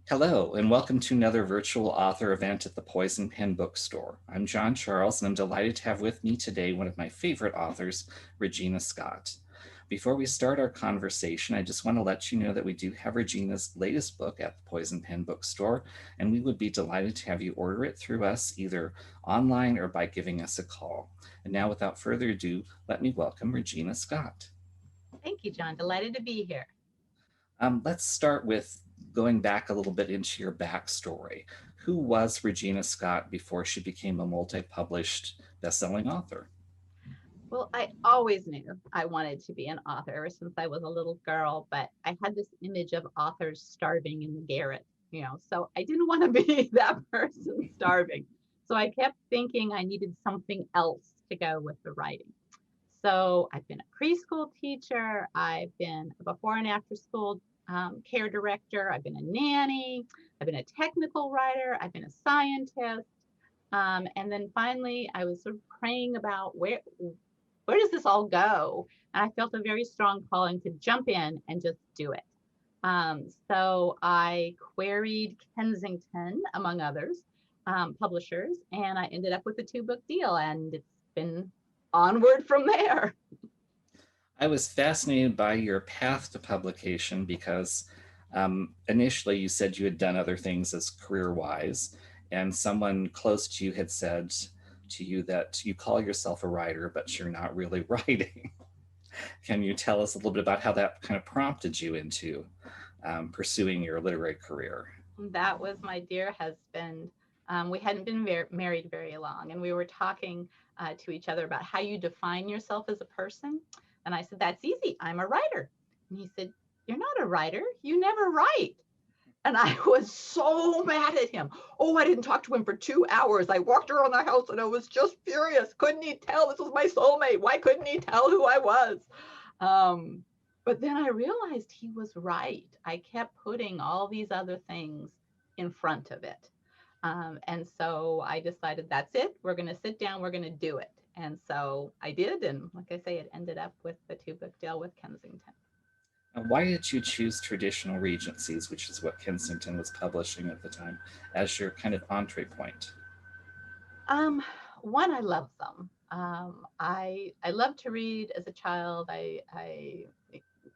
Hello, and welcome to another virtual author event at the Poison Pen Bookstore. I'm John Charles, and I'm delighted to have with me today one of my favorite authors, Regina Scott. Before we start our conversation, I just want to let you know that we do have Regina's latest book at the Poison Pen Bookstore, and we would be delighted to have you order it through us either online or by giving us a call. And now, without further ado, let me welcome Regina Scott. Thank you, John. Delighted to be here. Let's start with going back a little bit into your backstory. Who was Regina Scott before she became a multi published best-selling author? Well, I always knew I wanted to be an author ever since I was a little girl, but I had this image of authors starving in the garret, so I didn't want to be that person starving. So I kept thinking I needed something else to go with the writing. So I've been a preschool teacher, I've been a before and after school care director, I've been a nanny, I've been a technical writer, I've been a scientist. And then finally, I was sort of praying about where does this all go? And I felt a very strong calling to jump in and just do it. So I queried Kensington, among others, publishers, and I ended up with a two-book deal, and it's been onward from there. I was fascinated by your path to publication because initially you said you had done other things as career wise, and someone close to you had said to you that you call yourself a writer, but you're not really writing. Can you tell us a little bit about how that kind of prompted you into pursuing your literary career? That was my dear husband. We hadn't been married very long, and we were talking to each other about how you define yourself as a person. And I said, "That's easy. I'm a writer." And he said, "You're not a writer. You never write." And I was so mad at him. Oh, I didn't talk to him for 2 hours. I walked around the house and I was just furious. Couldn't he tell this was my soulmate? Why couldn't he tell who I was? Um, but then I realized he was right. I kept putting all these other things in front of it. And so I decided that's it. We're going to sit down, we're going to do it. And so I did. And like I say, it ended up with the two-book deal with Kensington. Why did you choose traditional regencies, which is what Kensington was publishing at the time, as your kind of entree point? Um, One, I love them. I love to read as a child. I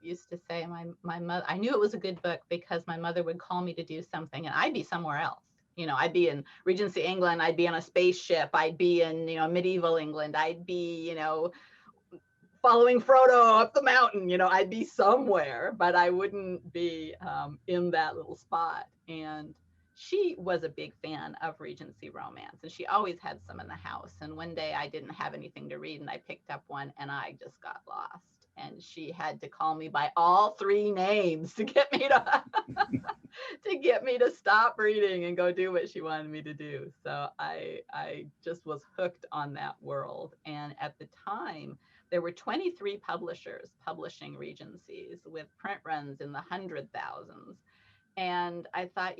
used to say my mother. I knew it was a good book because my mother would call me to do something, and I'd be somewhere else. I'd be in Regency England. I'd be on a spaceship. I'd be in medieval England. I'd be following Frodo up the mountain. I'd be somewhere, but I wouldn't be in that little spot. And she was a big fan of Regency romance, and she always had some in the house. And one day I didn't have anything to read, and I picked up one, and I just got lost. And she had to call me by all three names to get me to to get me to stop reading and go do what she wanted me to do. So I just was hooked on that world. And at the time, there were 23 publishers publishing Regencies with print runs in the hundred thousands. And I thought,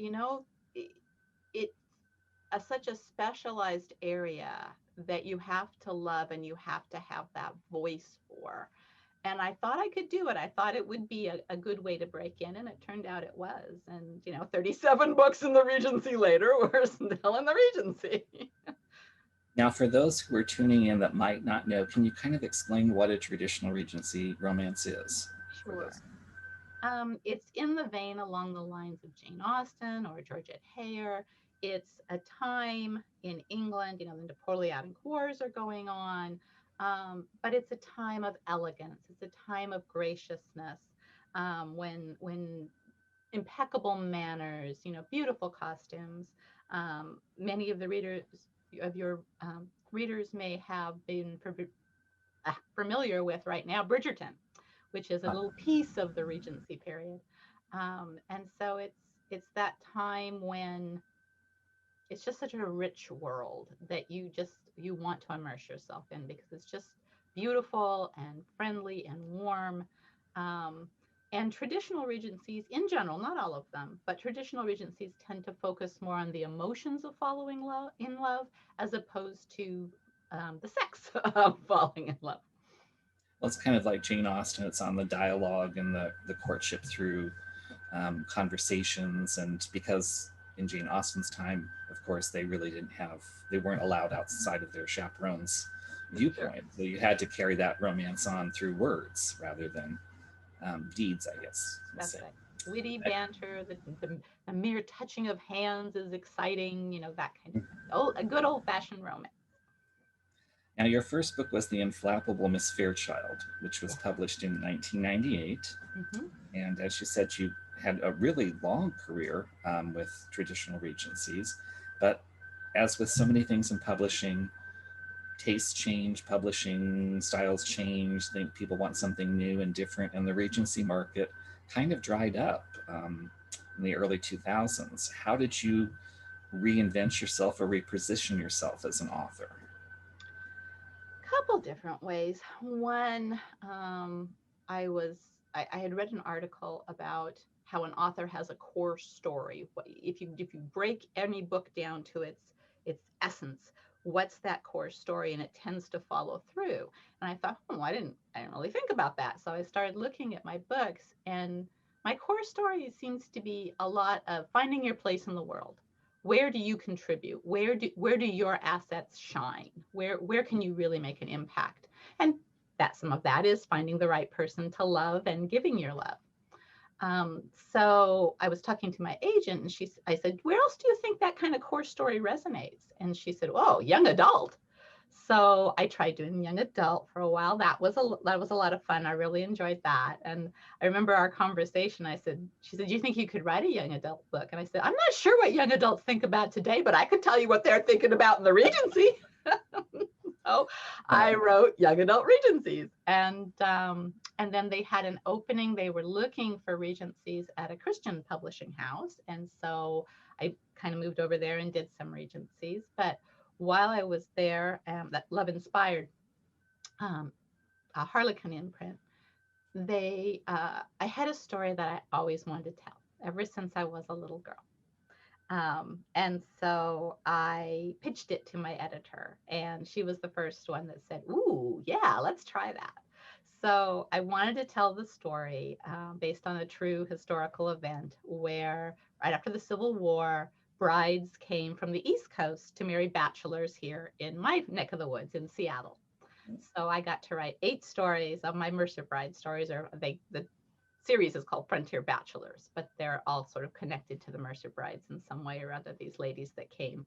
it's such a specialized area that you have to love and you have to have that voice for. And I thought I could do it. I thought it would be a good way to break in, and it turned out it was. And 37 books in the Regency later, we're still in the Regency. Now, for those who are tuning in that might not know, can you kind of explain what a traditional Regency romance is for those? Sure. It's in the vein along the lines of Jane Austen or Georgette Heyer. It's a time in England, the Napoleonic Wars are going on, but it's a time of elegance. It's a time of graciousness, when impeccable manners, beautiful costumes. Many of the readers of your readers may have been familiar with right now Bridgerton, which is a Uh, little piece of the Regency period. And so it's that time when it's just such a rich world that you want to immerse yourself in because it's just beautiful and friendly and warm. Um, and traditional regencies in general, not all of them, but traditional regencies tend to focus more on the emotions of falling in love as opposed to the sex of falling in love. well, it's kind of like Jane Austen. It's on the dialogue and the courtship through conversations, and because in Jane Austen's time, of course, they weren't allowed outside of their chaperone's Sure. viewpoint. So you had to carry that romance on through words rather than deeds, I guess we'll That's say. right. Witty banter, the mere touching of hands is exciting, that kind of thing. Oh, a good old fashioned romance. Now, your first book was The Inflappable Miss Fairchild, which was Yeah. published in 1998. Hmm. And as you said, you had a really long career with traditional regencies. But as with so many things in publishing, tastes change, publishing styles change. Think people want something new and different, and the Regency market kind of dried up in the early 2000s. How did you reinvent yourself or reposition yourself as an author? Couple different ways. One, I was I had read an article about how an author has a core story. If you break any book down to its essence, what's that core story? And it tends to follow through. And I thought, I didn't really think about that. So I started looking at my books, and my core story seems to be a lot of finding your place in the world. Where do you contribute? Where do your assets shine? Where can you really make an impact? And that some of that is finding the right person to love and giving your love. So I was talking to my agent, and I said, where else do you think that kind of core story resonates? And she said, oh, young adult. So I tried doing young adult for a while. That was a lot of fun. I really enjoyed that. And I remember our conversation. She said, do you think you could write a young adult book? And I said, I'm not sure what young adults think about today, but I could tell you what they're thinking about in the Regency. So I wrote young adult Regencies, and then they had an opening. They were looking for Regencies at a Christian publishing house, and so I kind of moved over there and did some Regencies. But while I was there, that Love Inspired, a Harlequin imprint, I had a story that I always wanted to tell ever since I was a little girl. And so I pitched it to my editor, and she was the first one that said, ooh, yeah, let's try that. So I wanted to tell the story based on a true historical event where, right after the Civil War, brides came from the East Coast to marry bachelors here in my neck of the woods in Seattle. So I got to write 8 stories of my Mercer Bride stories, the series is called Frontier Bachelors, but they're all sort of connected to the Mercer Brides in some way or other, these ladies that came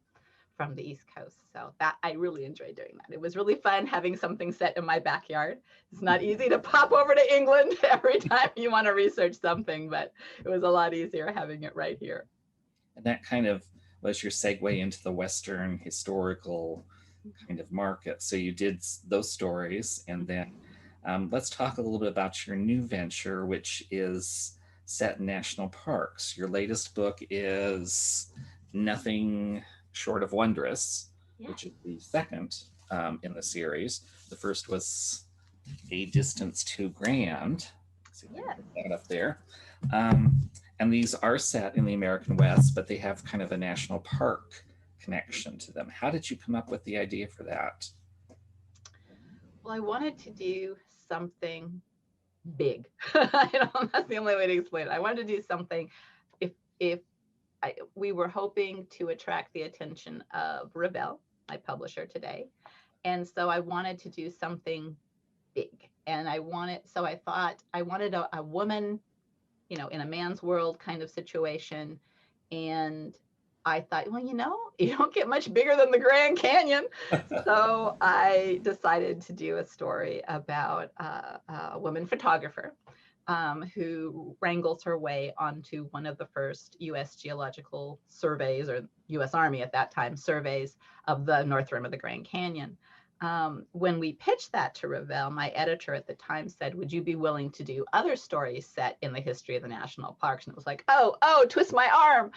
from the East Coast. So that I really enjoyed doing that. It was really fun having something set in my backyard. It's not easy to pop over to England every time you want to research something, but it was a lot easier having it right here. And that kind of was your segue into the Western historical kind of market. So you did those stories, and then let's talk a little bit about your new venture, which is set in national parks. Your latest book is Nothing Short of Wondrous, Yes. which is the second in the series. The first was A Distance Too Grand. Let's see if I can Yes. put that up there. Um, and these are set in the American West, but they have kind of a national park connection to them. How did you come up with the idea for that? Well, I wanted to do something big. That's the only way to explain it. I wanted to do something. If we were hoping to attract the attention of Revell, my publisher today, and so I wanted to do something big. And so I thought I wanted a woman, in a man's world kind of situation. And I thought, well, you don't get much bigger than the Grand Canyon. So I decided to do a story about a woman photographer who wrangles her way onto one of the first U.S. geological surveys, or U.S. Army at that time surveys, of the North Rim of the Grand Canyon. When we pitched that to Revell, my editor at the time said, would you be willing to do other stories set in the history of the national parks? And it was like, oh, twist my arm.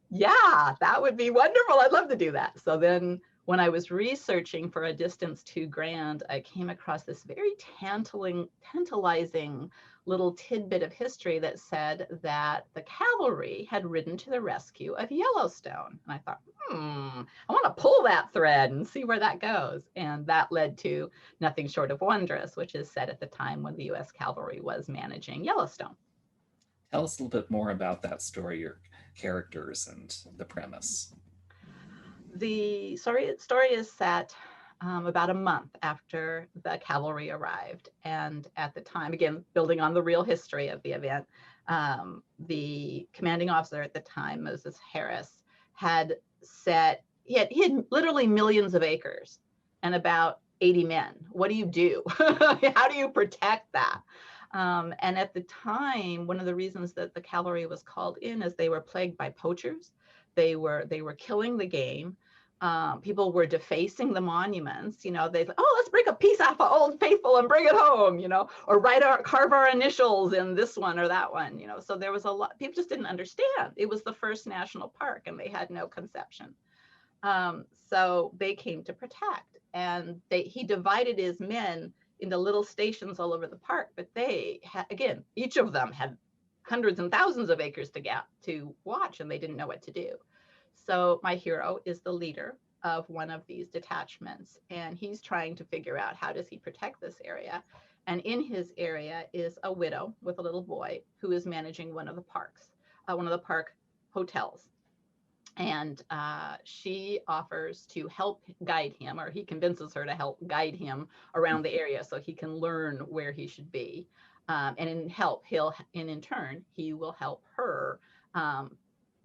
Yeah, that would be wonderful. I'd love to do that. So then when I was researching for A Distance Too Grand, I came across this very tantalizing little tidbit of history that said that the cavalry had ridden to the rescue of Yellowstone. And I thought, I want to pull that thread and see where that goes. And that led to Nothing Short of Wondrous, which is set at the time when the U.S. Cavalry was managing Yellowstone. Tell us a little bit more about that story, your characters, and the premise. The story is set about a month after the cavalry arrived. And at the time, again, building on the real history of the event, the commanding officer at the time, Moses Harris, had set, he had literally millions of acres and about 80 men. What do you do? How do you protect that? And at the time, one of the reasons that the cavalry was called in is they were plagued by poachers. They were killing the game. People were defacing the monuments. They let's break a piece off of Old Faithful and bring it home. Or carve our initials in this one or that one. So there was a lot. People just didn't understand. It was the first national park, and they had no conception. So they came to protect, and he divided his men into little stations all over the park. But again, each of them had hundreds and thousands of acres to watch, and they didn't know what to do. So my hero is the leader of one of these detachments, and he's trying to figure out how does he protect this area. And in his area is a widow with a little boy who is managing one of the park hotels. And she offers to help guide him, or he convinces her to help guide him around the area so he can learn where he should be. And in turn, he will help her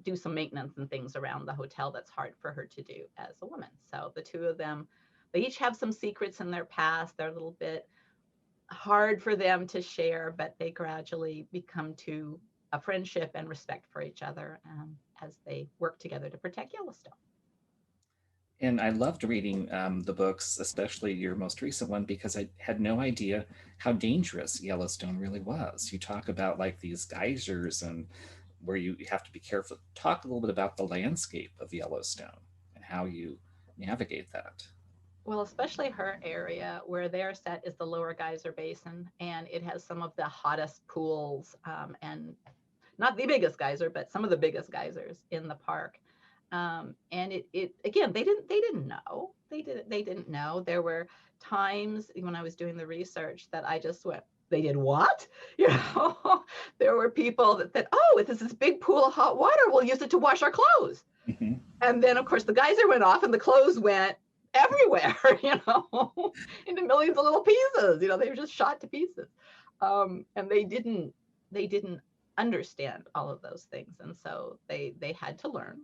do some maintenance and things around the hotel that's hard for her to do as a woman. So the two of them, they each have some secrets in their past. They're a little bit hard for them to share, but they gradually become to a friendship and respect for each other as they work together to protect Yellowstone. And I loved reading the books, especially your most recent one, because I had no idea how dangerous Yellowstone really was. You talk about like these geysers and where you have to be careful. Talk a little bit about the landscape of Yellowstone and how you navigate that. Well, especially her area where they're set is the Lower Geyser Basin, and it has some of the hottest pools and not the biggest geyser, but some of the biggest geysers in the park. And it again, they didn't know. They didn't know. There were times when I was doing the research that I just went, they did what? You know, there were people that said, oh, if this is this big pool of hot water, we'll use it to wash our clothes. Mhm. And then, of course, the geyser went off and the clothes went everywhere, into millions of little pieces. They were just shot to pieces. And they didn't understand all of those things. And so they had to learn,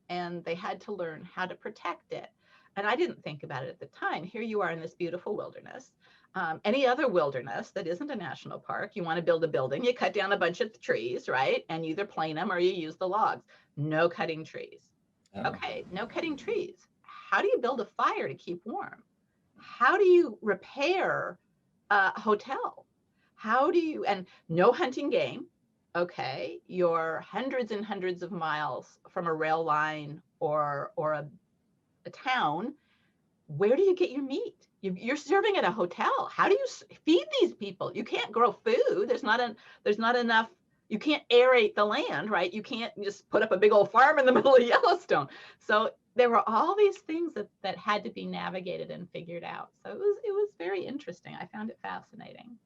and they had to learn how to protect it. And I didn't think about it at the time. Here you are in this beautiful wilderness. Any other wilderness that isn't a national park, you want to build a building, you cut down a bunch of trees, right? And you either plane them or you use the logs. No cutting trees. Oh, Okay, no cutting trees. How do you build a fire to keep warm? How do you repair a hotel? And no hunting game. Okay, you're hundreds and hundreds of miles from a rail line or a town. Where do you get your meat? You're serving at a hotel. How do you feed these people? You can't grow food. There's not enough. You can't aerate the land, right? You can't just put up a big old farm in the middle of Yellowstone. So there were all these things that had to be navigated and figured out. So it was very interesting. I found it fascinating.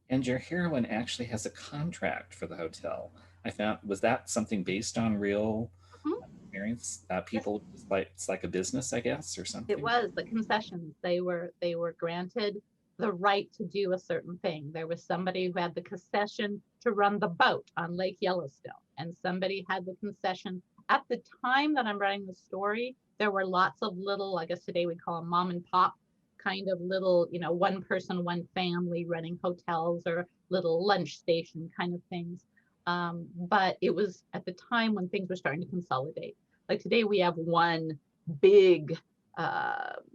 and your heroine actually has a contract for the hotel. I found, was that something based on real Mhm. experience? Yes, People, like it's like a business, I guess, or it something. was the concessions. They were granted the right to do a certain thing. There was somebody who had the concession to run the boat on Lake Yellowstone, and somebody had the concession. At the time that I'm writing the story, there were lots of little, I guess today we call them mom and pop kind of little, one person, one family running hotels or little lunch station kind of things. But it was at the time when things were starting to consolidate. Like today, we have one big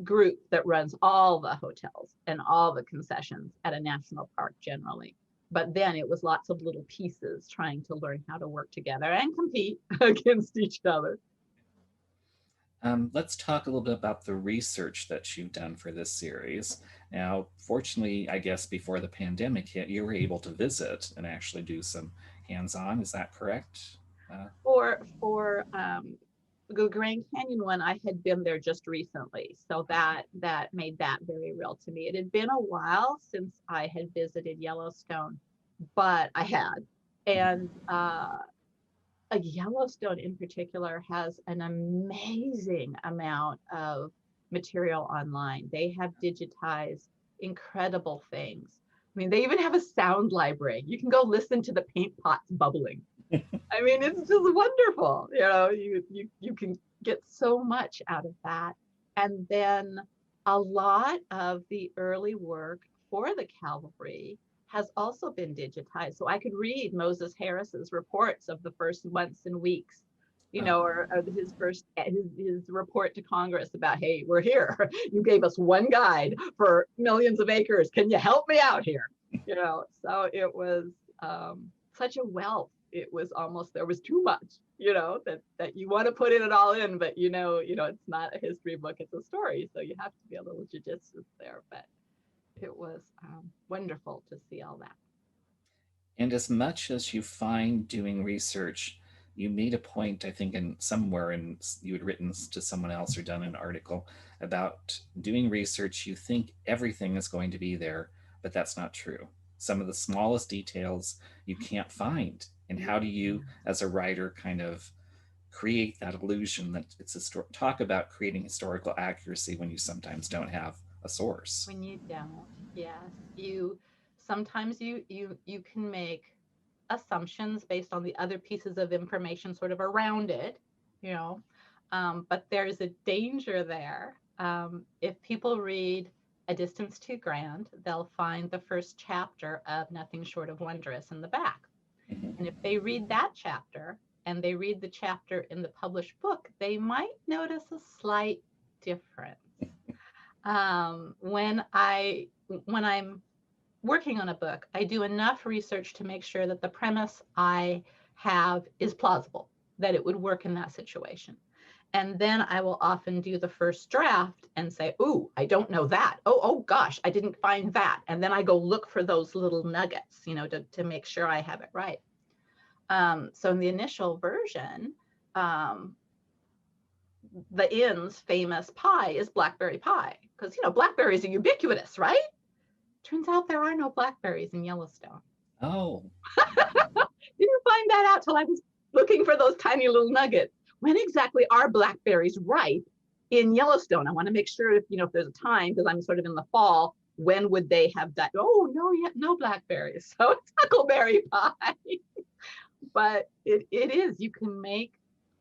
group that runs all the hotels and all the concessions at a national park generally. But then it was lots of little pieces trying to learn how to work together and compete against each other. Let's talk a little bit about the research that you've done for this series. Now, fortunately, I guess before the pandemic hit, you were able to visit and actually do some hands-on. Is that correct? For the Grand Canyon one, I had been there just recently, so that made that very real to me. It had been a while since I had visited Yellowstone, but I had. And Yellowstone in particular has an amazing amount of material online. They have digitized incredible things. I mean, they even have a sound library. You can go listen to the paint pots bubbling. I mean, it's just wonderful. You can get so much out of that. And then a lot of the early work for the Cavalry has also been digitized. So I could read Moses Harris's reports of the first months and weeks, or his report to Congress about, hey, we're here. You gave us one guide for millions of acres. Can you help me out here? So it was such a wealth. It was almost, there was too much, that you want to put it all in, but it's not a history book, it's a story. So you have to be a little judicious there, but it was wonderful to see all that. And as much as you find doing research, you made a point, I think, in somewhere, and you had written to someone else or done an article about doing research. You think everything is going to be there, but that's not true. Some of the smallest details you can't find. And how do you, as a writer, kind of create that illusion that it's a story? Talk about creating historical accuracy when you sometimes don't have a source. When you don't, yes, you sometimes you can make assumptions based on the other pieces of information sort of around it, you know. But there's a danger there. If people read A Distance Too Grand, they'll find the first chapter of Nothing Short of Wondrous in the back. Mhm. And if they read that chapter and they read the chapter in the published book, they might notice a slight difference. When I'm working on a book, I do enough research to make sure that the premise I have is plausible, that it would work in that situation. And then I will often do the first draft and say, "Ooh, I don't know that. Oh gosh, I didn't find that." And then I go look for those little nuggets, to make sure I have it right. So in the initial version, the inn's famous pie is blackberry pie, because blackberries are ubiquitous, right? Turns out there are no blackberries in Yellowstone. Oh, Didn't find that out till I was looking for those tiny little nuggets. When exactly are blackberries ripe in Yellowstone? I want to make sure if there's a time, because I'm sort of in the fall, when would they have that? Oh, no, yet no blackberries. So it's huckleberry pie. But it is, you can make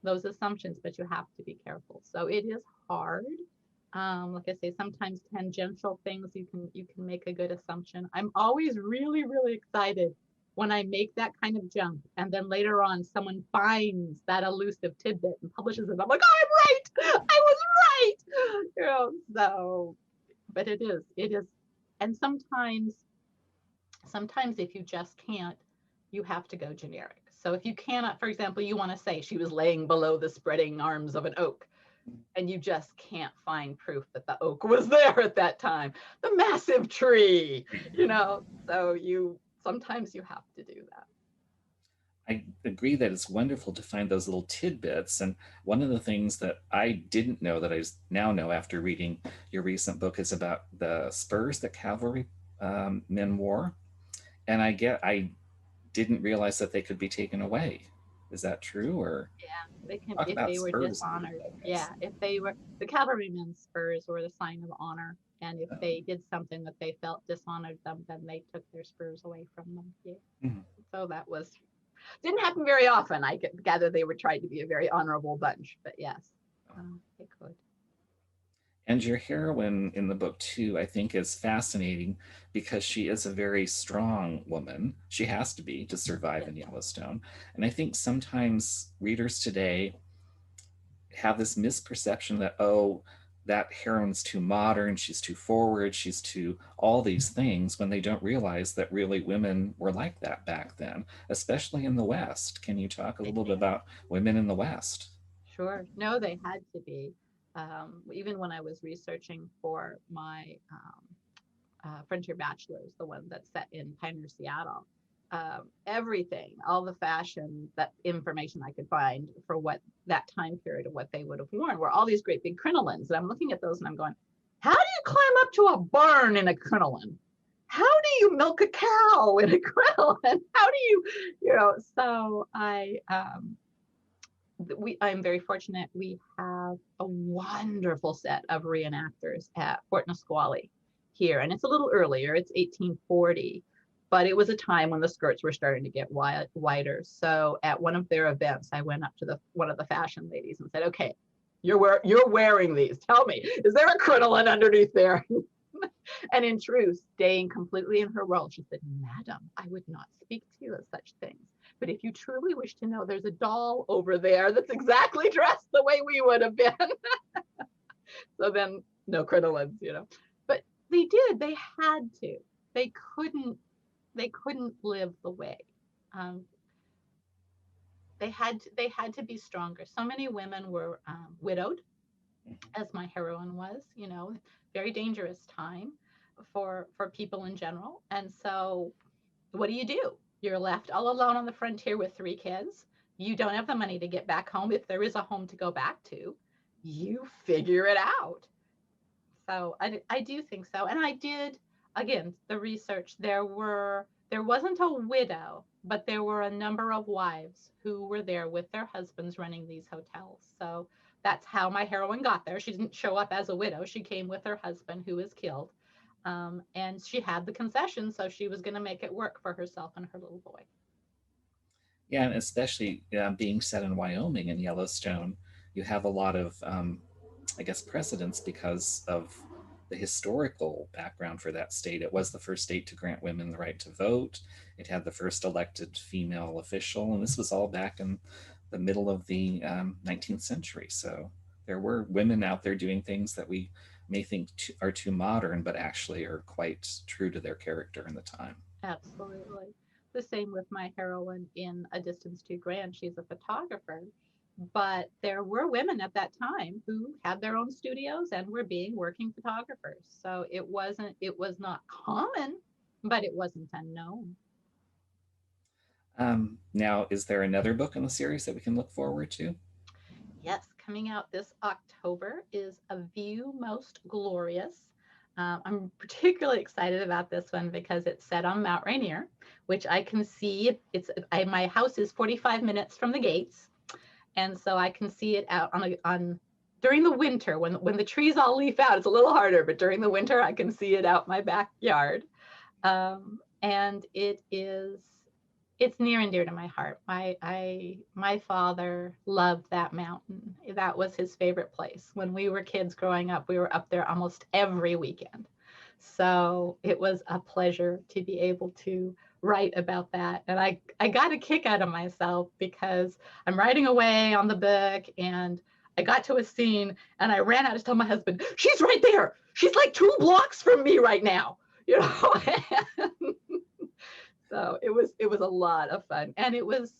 those assumptions, but you have to be careful. So it is hard. Like I say, sometimes tangential things you can make a good assumption. I'm always really, really excited when I make that kind of jump, and then later on someone finds that elusive tidbit and publishes it. I'm like, oh, I'm right. I was right. So, but it is, and sometimes if you just can't, you have to go generic. So if you cannot, for example, you want to say she was laying below the spreading arms of an oak, and you just can't find proof that the oak was there at that time, the massive tree, so sometimes you have to do that. I agree that it's wonderful to find those little tidbits. And one of the things that I didn't know that I now know after reading your recent book is about the spurs that cavalry men wore. And I didn't realize that they could be taken away. Is that true? Or Yeah, they can, talk if about they were spurs a little dishonored. bit, I Yeah, guess. if they were, the cavalrymen's spurs were the sign of honor, and if they did something that they felt dishonored them, then they took their spurs away from them. Yeah. Mhm. So that didn't happen very often. I gather they were trying to be a very honorable bunch, but yes, they could. And your heroine in the book, too, I think is fascinating because she is a very strong woman. She has to be to survive Yes. in Yellowstone. And I think sometimes readers today have this misperception that, oh, that heroine's too modern, she's too forward, she's too all these things, when they don't realize that really women were like that back then, especially in the West. Can you talk a little bit about women in the West? Sure. No, they had to be. Even when I was researching for my Frontier Bachelor's, the one that's set in Pioneer, Seattle, everything, all the fashion, that information I could find for what that time period of what they would have worn were all these great big crinolines. And I'm looking at those and I'm going, how do you climb up to a barn in a crinoline? how do you milk a cow in a grill? And how do you, so I'm very fortunate. We have a wonderful set of reenactors at Fort Nisqually here. And it's a little earlier, it's 1840, but it was a time when the skirts were starting to get wider. So at one of their events, I went up to one of the fashion ladies and said, okay, you're wearing these. Tell me, is there a crinoline underneath there? And in truth, staying completely in her role, she said, Madam, I would not speak to you of such things. But if you truly wish to know, there's a doll over there that's exactly dressed the way we would have been. So then no crinolines, But they did, they had to. They couldn't live the way. Um, they had to be stronger. So many women were widowed, as my heroine was, very dangerous time for people in general. And so what do? You're left all alone on the frontier with 3 kids. You don't have the money to get back home. If there is a home to go back to, you figure it out. So I do think so. And I did, again, the research. There wasn't a widow, but there were a number of wives who were there with their husbands running these hotels. So that's how my heroine got there. She didn't show up as a widow. She came with her husband, who was killed. And she had the concession, so she was going to make it work for herself and her little boy. Yeah, and especially being set in Wyoming and Yellowstone, you have a lot of, I guess, precedence because of the historical background for that state. It was the first state to grant women the right to vote. It had the first elected female official, and this was all back in the middle of the 19th century. So there were women out there doing things that we may think are too modern, but actually are quite true to their character in the time. Absolutely. The same with my heroine in A Distance Too Grand. She's a photographer, but there were women at that time who had their own studios and were being working photographers. So it was not common, but it wasn't unknown. Now, is there another book in the series that we can look forward to? Yes, coming out this October is A View Most Glorious. I'm particularly excited about this one because it's set on Mount Rainier, which I can see. My house is 45 minutes from the gates, and so I can see it out on during the winter when the trees all leaf out. It's a little harder, but during the winter I can see it out my backyard, and it's near and dear to my heart. My father loved that mountain. That was his favorite place. When we were kids growing up, we were up there almost every weekend. So it was a pleasure to be able to write about that. And I got a kick out of myself because I'm writing away on the book and I got to a scene and I ran out to tell my husband, she's right there. She's like 2 blocks from me right now. So it was a lot of fun. And it was,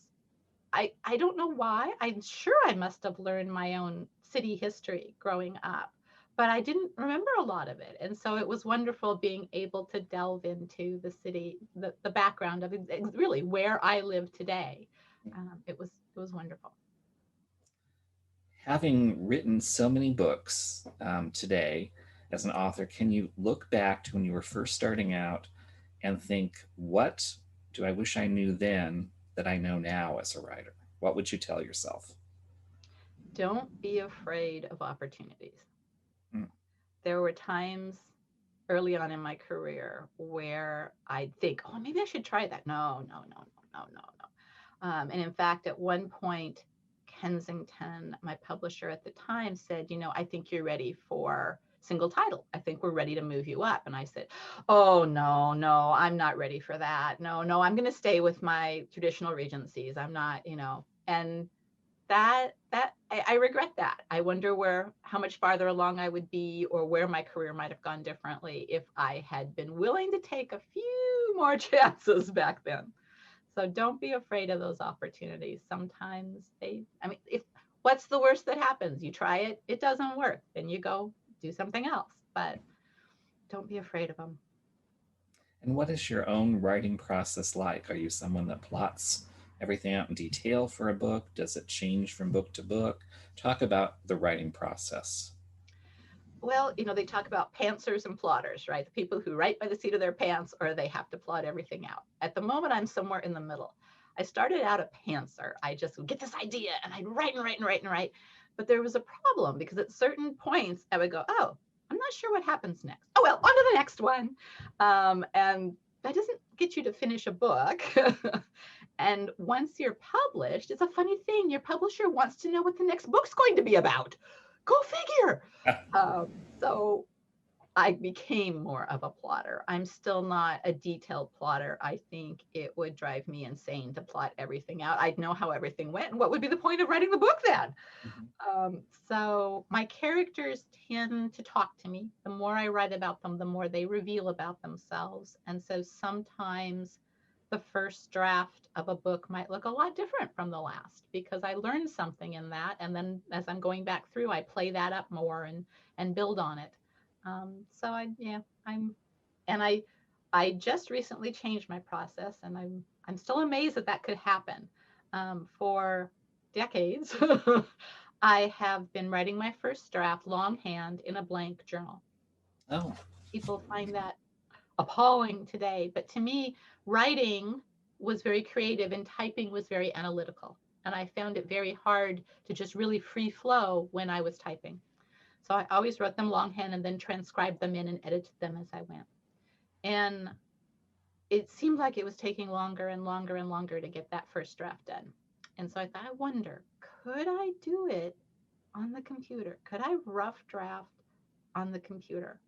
I don't know why. I'm sure I must have learned my own city history growing up, but I didn't remember a lot of it. And so it was wonderful being able to delve into the city, the background of really where I live today. It was wonderful. Having written so many books today as an author, can you look back to when you were first starting out and think, what do I wish I knew then that I know now as a writer? What would you tell yourself? Don't be afraid of opportunities. Mm. There were times early on in my career where I'd think, oh, maybe I should try that. No, no, no, no, no, no, no. And in fact, at one point, Kensington, my publisher at the time, said, I think you're ready for single title. I think we're ready to move you up. And I said, oh, no, no, I'm not ready for that. No, no, I'm going to stay with my traditional regencies. I'm not, and I regret that. I wonder how much farther along I would be or where my career might have gone differently if I had been willing to take a few more chances back then. So don't be afraid of those opportunities. Sometimes if what's the worst that happens? You try it, it doesn't work, then you go do something else, but don't be afraid of them. And what is your own writing process like? Are you someone that plots everything out in detail for a book? Does it change from book to book? Talk about the writing process. well, they talk about pantsers and plotters, right? The people who write by the seat of their pants, or they have to plot everything out. At the moment, I'm somewhere in the middle. I started out a pantser. I just would get this idea and I'd write and write and write and write. But there was a problem because at certain points I would go, oh, I'm not sure what happens next. Oh, well, on to the next one. And that doesn't get you to finish a book. And once you're published, it's a funny thing. Your publisher wants to know what the next book's going to be about. Go figure. So I became more of a plotter. I'm still not a detailed plotter. I think it would drive me insane to plot everything out. I'd know how everything went, and what would be the point of writing the book then? Mhm. So my characters tend to talk to me. The more I write about them, the more they reveal about themselves. And so sometimes the first draft of a book might look a lot different from the last because I learned something in that. And then as I'm going back through, I play that up more and build on it. So I'm, and I just recently changed my process, and I'm still amazed that that could happen. For decades, I have been writing my first draft longhand in a blank journal. Oh, People find that appalling today, but to me, writing was very creative and typing was very analytical. And I found it very hard to just really free flow when I was typing. So I always wrote them longhand and then transcribed them in and edited them as I went. And it seemed like it was taking longer and longer and longer to get that first draft done. And so I thought, I wonder, could I do it on the computer? Could I rough draft on the computer?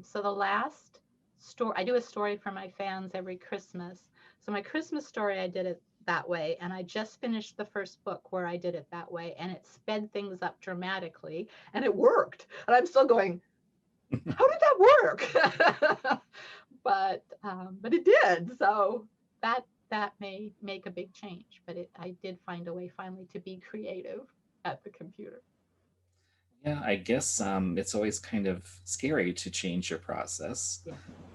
So the last story, I do a story for my fans every Christmas. So my Christmas story, I did it that way. And I just finished the first book where I did it that way. And it sped things up dramatically and it worked. And I'm still going, how did that work? But it did. So that may make a big change. But I did find a way finally to be creative at the computer. yeah. I guess it's always kind of scary to change your process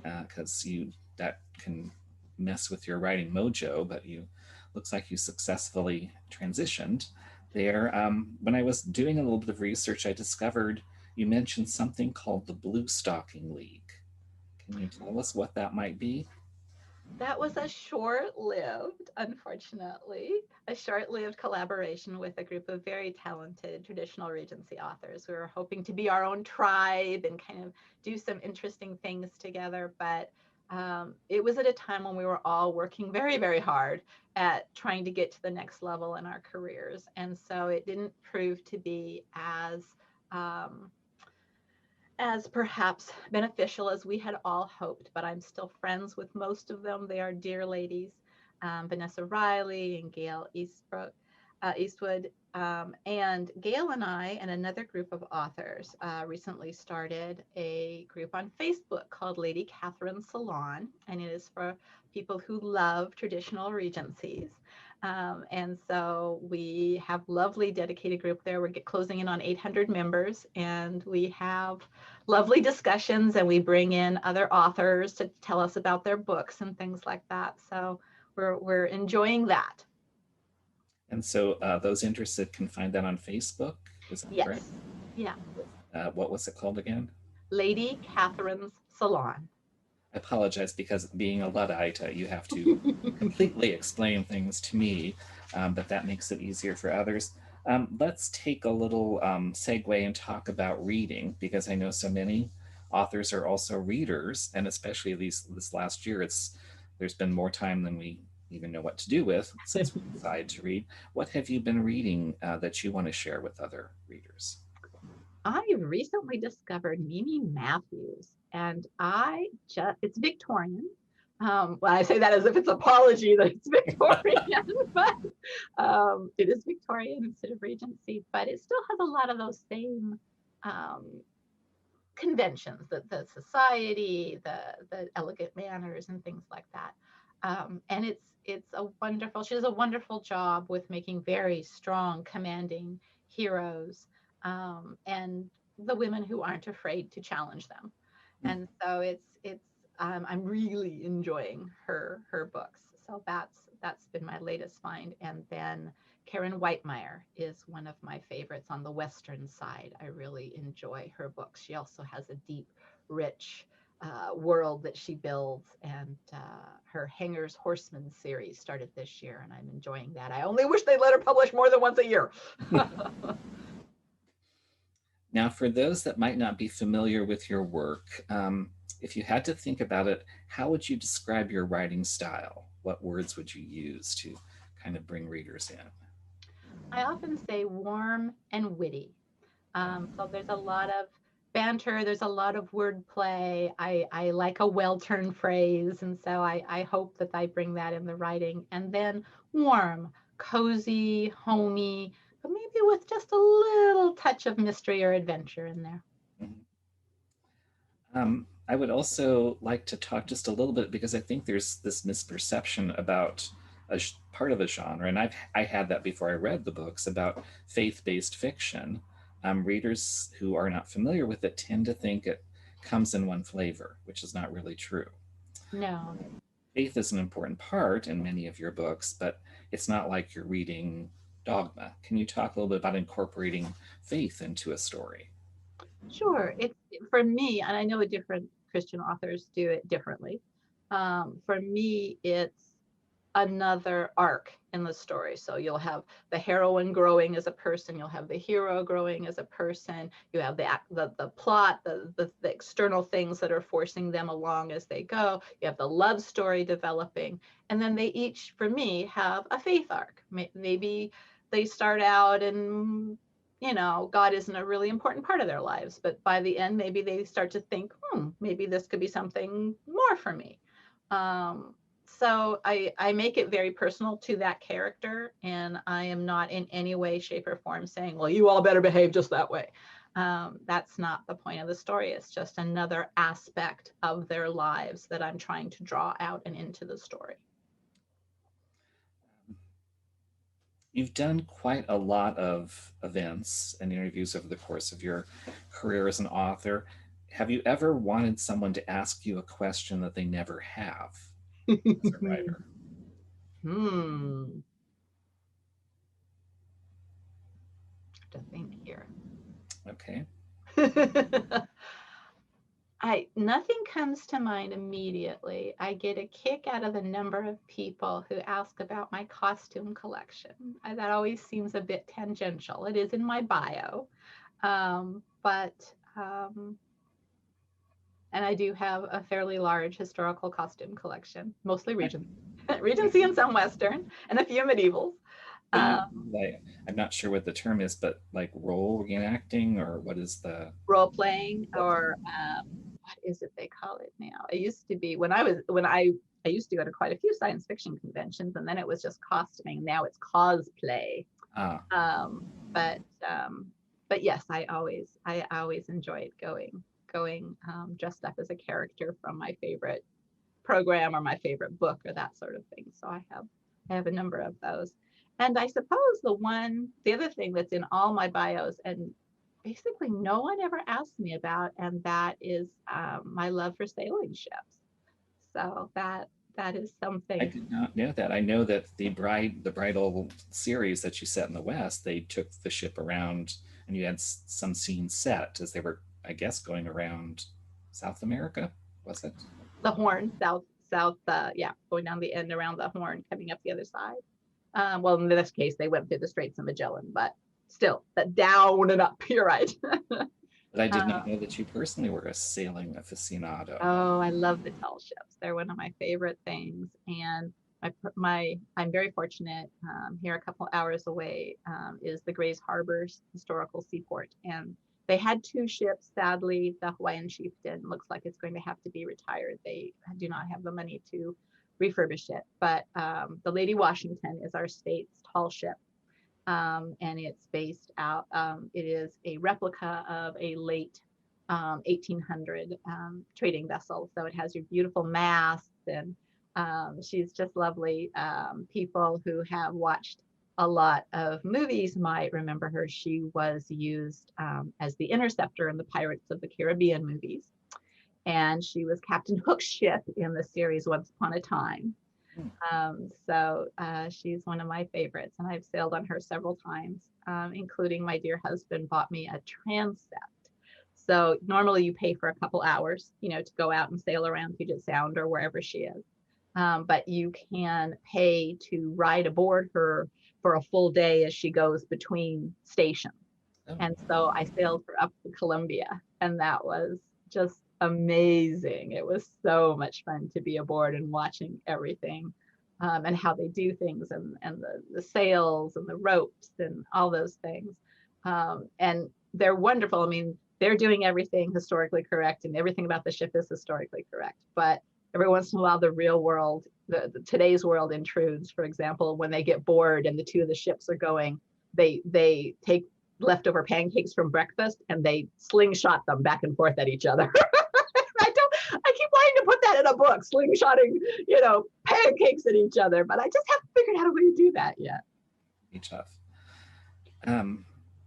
Yeah. because you that can mess with your writing mojo. But you looks like you successfully transitioned there. When I was doing a little bit of research, I discovered you mentioned something called the Blue Stalking League. Can you tell us what that might be? That was a short-lived, unfortunately, a short-lived collaboration with a group of very talented traditional Regency authors. We were hoping to be our own tribe and kind of do some interesting things together, but it was at a time when we were all working very, very hard at trying to get to the next level in our careers. And so it didn't prove to be um, as perhaps beneficial as we had all hoped, but I'm still friends with most of them. They are dear ladies, Vanessa Riley and Gail Eastwood. And Gail and I and another group of authors recently started a group on Facebook called Lady Catherine Salon, and it is for people who love traditional regencies. And so we have lovely dedicated group there. We're closing in on 800 members, and we have lovely discussions, and we bring in other authors to tell us about their books and things like that. So we're enjoying that. And so those interested can find that on Facebook. Is that correct? Yes. Yeah. What was it called again? Lady Catherine's Salon. I apologize because being a Luddite, you have to completely explain things to me, but that makes it easier for others. Let's take a little segue and talk about reading because I know so many authors are also readers, and especially this last year, there's been more time than we even know what to do with since we decided to read. What have you been reading that you want to share with other readers? I recently discovered Mimi Matthews, and it's Victorian. Well, I say that as if it's an apology that it's Victorian, but it is Victorian instead of Regency, but it still has a lot of those same um, conventions, the society, the elegant manners, and things like that. And she does a wonderful job with making very strong, commanding heroes, and the women who aren't afraid to challenge them. And so I'm really enjoying her books. So that's been my latest find. And then Karen Whitemeyer is one of my favorites on the Western side. I really enjoy her books. She also has a deep, rich world that she builds, and her Hangers Horseman series started this year, and I'm enjoying that. I only wish they'd let her publish more than once a year. Now, for those that might not be familiar with your work, if you had to think about it, how would you describe your writing style? What words would you use to kind of bring readers in? I often say warm and witty. So there's a lot of banter, there's a lot of wordplay. I like a well-turned phrase, and so I hope that I bring that in the writing. And then warm, cozy, homey, but maybe with just a little touch of mystery or adventure in there. Mhm. I would also like to talk just a little bit because I think there's this misperception about part of a genre, and I had that before I read the books about faith-based fiction. Readers who are not familiar with it tend to think it comes in one flavor, which is not really true. No, Faith is an important part in many of your books, but it's not like you're reading dogma. Can you talk a little bit about incorporating faith into a story? sure. It's for me, and I know different Christian authors do it differently. For me, it's another arc in the story. So you'll have the heroine growing as a person, you'll have the hero growing as a person, you have the plot, the external things that are forcing them along as they go, you have the love story developing, and then they each, for me, have a faith arc. Maybe they start out and God isn't a really important part of their lives, but by the end, maybe they start to think, maybe this could be something more for me. Um, so I make it very personal to that character, and I am not in any way, shape, or form saying, well, you all better behave just that way. That's not the point of the story. It's just another aspect of their lives that I'm trying to draw out and into the story. You've done quite a lot of events and interviews over the course of your career as an author. Have you ever wanted someone to ask you a question that they never have as a writer? Hmm. To think here. Okay. Nothing comes to mind immediately. I get a kick out of the number of people who ask about my costume collection. That always seems a bit tangential. It is in my bio, but and I do have a fairly large historical costume collection, mostly Regency, Regency and some Western, and a few medievals. So Um, you like, I'm not sure what the term is, but like role reenacting, or what is the Role playing, role playing? or what is it they call it now? It used to be when I used to go to quite a few science fiction conventions, and then it was just costuming. Now it's cosplay. Ah, Um, but um, but yes, I always enjoyed going dressed up as a character from my favorite program or my favorite book or that sort of thing. So I have a number of those. And I suppose the other thing that's in all my bios and basically no one ever asked me about, and that is my love for sailing ships. So that is I something. did not know that. I know that the bridal series that you set in the West, they took the ship around, and you had some scenes set as they were, I guess, going around South America. Was it? The Horn, south, yeah, going down the end around the Horn, coming up the other side. Well, in this case, they went through the Straits of Magellan, but still, that down and up. You're right. But I did not uh, know that you personally were a sailing aficionado. oh, I love the tall ships. They're one of my favorite things, and I'm very fortunate. Here, a couple hours away, is the Grays Harbor's historical seaport, and they had two ships. Sadly, the Hawaiian Chieftain looks like it's going to have to be retired. They do not have the money to refurbish it, but the Lady Washington is our state's tall ship, and it's based out. It is a replica of a late 1800 trading vessel, so it has your beautiful masts, and she's just lovely. People who have watched a lot of movies might remember her. She was used as the interceptor in the Pirates of the Caribbean movies, and she was Captain Hook's ship in the series Once Upon a Time. She's one of my favorites, and I've sailed on her several times, including my dear husband bought me a transept. So normally you pay for a couple hours, to go out and sail around Puget Sound or wherever she is. But you can pay to ride aboard her for a full day as she goes between stations. Oh, And so I sailed her up to Columbia, and that was just amazing. It was so much fun to be aboard and watching everything, and how they do things, and the sails and the ropes and all those things. And they're wonderful. I mean, they're doing everything historically correct, and everything about the ship is historically correct. But every once in a while, the real world, today's world intrudes. For example, when they get bored and the two of the ships are going, they take leftover pancakes from breakfast and they slingshot them back and forth at each other. I keep wanting to put that in a book, slingshotting, pancakes at each other, but I just haven't figured out a way to do that yet. be tough.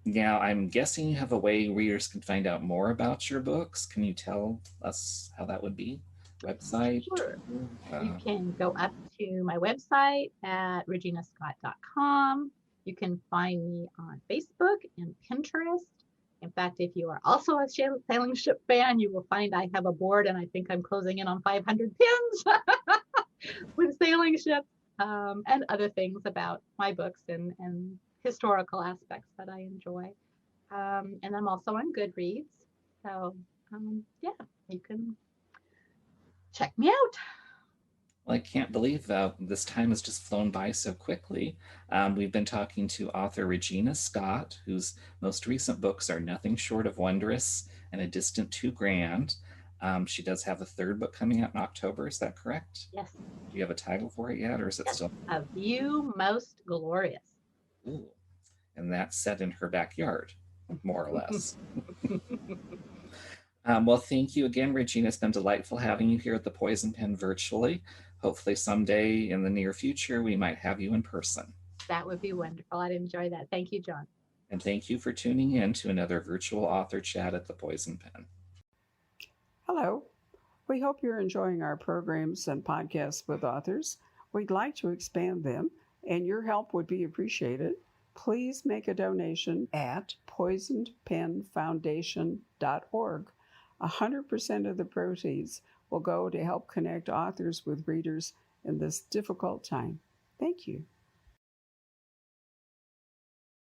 Now, I'm guessing you have a way readers can find out more about your books. Can you tell us how that would be? Website? Sure. You can go up to my website at reginascott.com. You can find me on Facebook and Pinterest. In fact, if you are also a sailing ship fan, you will find I have a board, and I think I'm closing in on 500 pins with sailing ships, and other things about my books and historical aspects that I enjoy. And I'm also on Goodreads. So, yeah, you can check me out. Well, I can't believe this time has just flown by so quickly. We've been talking to author Regina Scott, whose most recent books are Nothing Short of Wondrous and A Distant Two Grand. She does have a third book coming out in October. Is that correct? Yes. Do you have a title for it yet, or is it Yes. still? A View Most Glorious. Ooh. And that's set in her backyard, more or less. Well, thank you again, Regina. It's been delightful having you here at the Poison Pen virtually. Hopefully, someday in the near future, we might have you in person. That would be wonderful. I'd enjoy that. Thank you, John. And thank you for tuning in to another virtual author chat at the Poison Pen. Hello. We hope you're enjoying our programs and podcasts with authors. We'd like to expand them, and your help would be appreciated. Please make a donation at poisonedpenfoundation.org. 100% of the proceeds will go to help connect authors with readers in this difficult time. Thank you.